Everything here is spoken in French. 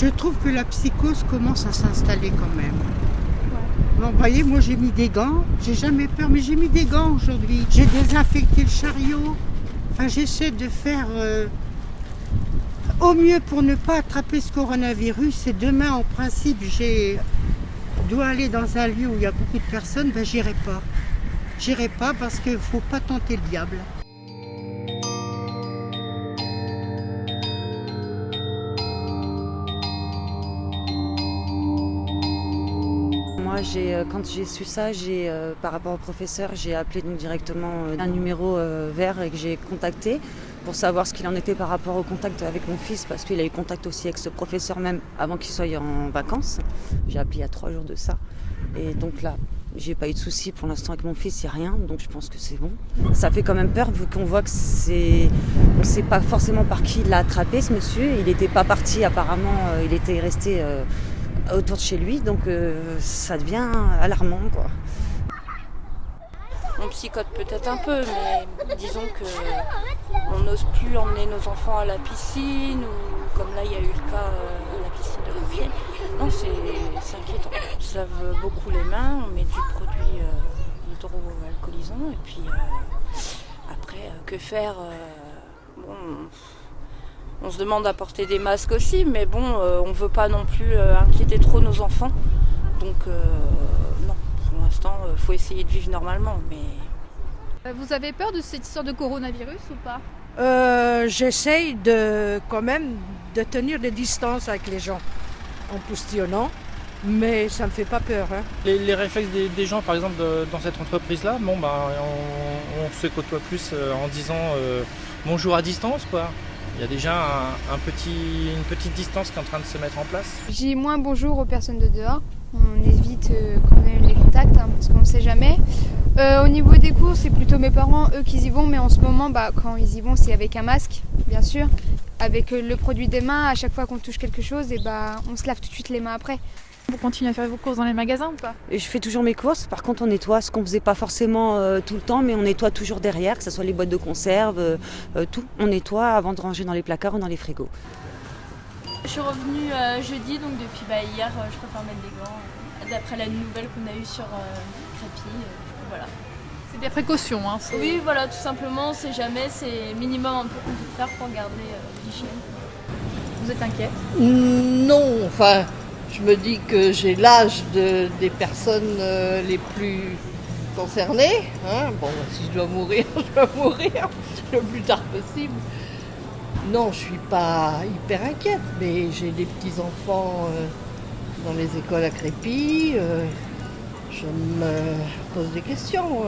Je trouve que la psychose commence à s'installer quand même. Bon, vous voyez, moi j'ai mis des gants, j'ai jamais peur, mais j'ai mis des gants aujourd'hui. J'ai désinfecté le chariot. Enfin, j'essaie de faire au mieux pour ne pas attraper ce coronavirus. Et demain, en principe, dois aller dans un lieu où il y a beaucoup de personnes, ben j'irai pas. J'irai pas parce qu'il ne faut pas tenter le diable. Moi, quand j'ai su ça, par rapport au professeur, j'ai appelé donc directement un numéro vert et que j'ai contacté pour savoir ce qu'il en était par rapport au contact avec mon fils, parce qu'il a eu contact aussi avec ce professeur même avant qu'il soit en vacances. J'ai appelé il y a 3 jours de ça. Et donc là, j'ai pas eu de soucis pour l'instant avec mon fils, il n'y a rien, donc je pense que c'est bon. Ça fait quand même peur vu qu'on voit que on ne sait pas forcément par qui il l'a attrapé ce monsieur. Il n'était pas parti apparemment, il était resté autour de chez lui, donc ça devient alarmant, quoi. On psychote peut-être un peu, mais disons que on n'ose plus emmener nos enfants à la piscine, ou comme là il y a eu le cas à la piscine de Compiègne. Non, c'est inquiétant. On se lave beaucoup les mains, on met du produit hydroalcoolisant, et puis après, que faire bon, on se demande à porter des masques aussi, mais bon, on ne veut pas non plus inquiéter trop nos enfants. Donc non, pour l'instant, il faut essayer de vivre normalement. Mais... Vous avez peur de cette histoire de coronavirus ou pas ? J'essaye quand même de tenir des distances avec les gens en postillonnant, mais ça ne me fait pas peur. Hein. Les réflexes des gens, par exemple, dans cette entreprise-là, bon, on se côtoie plus en disant bonjour à distance, quoi. Il y a déjà une petite distance qui est en train de se mettre en place. Je dis moins bonjour aux personnes de dehors. On évite quand même les contacts parce qu'on ne sait jamais. Au niveau des cours, c'est plutôt mes parents, eux, qui y vont. Mais en ce moment, quand ils y vont, c'est avec un masque, bien sûr. Avec le produit des mains, à chaque fois qu'on touche quelque chose, on se lave tout de suite les mains après. Vous continuez à faire vos courses dans les magasins ou pas ? Et je fais toujours mes courses, par contre on nettoie ce qu'on faisait pas forcément tout le temps, mais on nettoie toujours derrière, que ce soit les boîtes de conserve, tout. On nettoie avant de ranger dans les placards ou dans les frigos. Je suis revenue jeudi, donc depuis hier je préfère mettre des gants. D'après la nouvelle qu'on a eue sur Crépy, voilà. C'est des précautions, hein. Oui, voilà, tout simplement, c'est jamais, c'est minimum un peu qu'on peut faire pour garder l'hygiène. Vous êtes inquiète ? Non, enfin, je me dis que j'ai l'âge des personnes les plus concernées. Hein. Bon, si je dois mourir, je dois mourir le plus tard possible. Non, je suis pas hyper inquiète, mais j'ai des petits-enfants dans les écoles à Crépy. Je me pose des questions.